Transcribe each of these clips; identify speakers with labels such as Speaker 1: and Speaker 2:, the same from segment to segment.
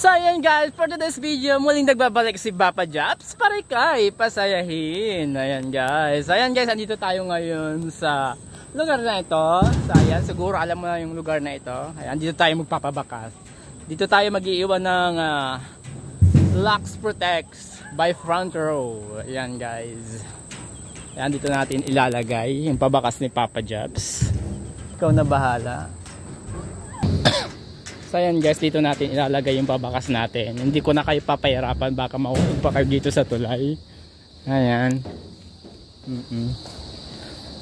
Speaker 1: So ayan guys, for today's video, muling nagbabalik si Papa Japs para ikay pasayahin. Ayan guys, andito tayo ngayon sa lugar na ito. So ayan, siguro alam mo na yung lugar na ito. Ayan, dito tayo magpapabakas. Dito tayo mag-iiwan ng Lux Protects by Front Row. Ayan guys. Ayan, dito natin ilalagay yung pabakas ni Papa Japs. Ikaw na bahala. So ayan guys, dito natin ilalagay yung pabakas natin. Hindi ko na kayo papahirapan, baka mahuhog pa kayo dito sa tulay. Ayan.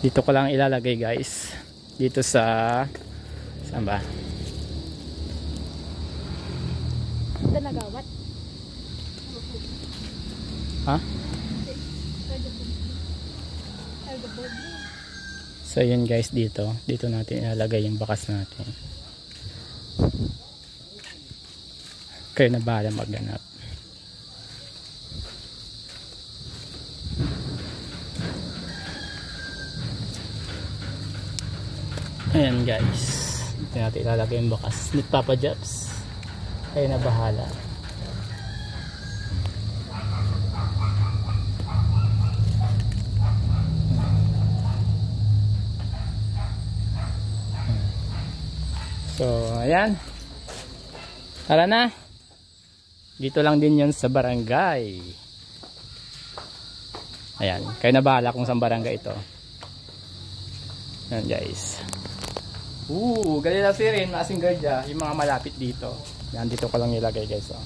Speaker 1: Dito ko lang ilalagay guys. Dito sa... saan ba?
Speaker 2: Ito nagawat.
Speaker 1: Ha? So ayan guys, dito natin ilalagay yung bakas natin. Kayo na bahala magganap. Ayan guys, dito natin ilalagay yung bakas ni Papa Japs. Kayo na bahala. So ayan, tara na. Dito lang din yun sa barangay. Ayan, kayo na bahala kung saan barangay ito. Ayan guys. Galila si rin, Masing Gardya, yung mga malapit dito. Yan, dito ko lang ilagay guys. Oh.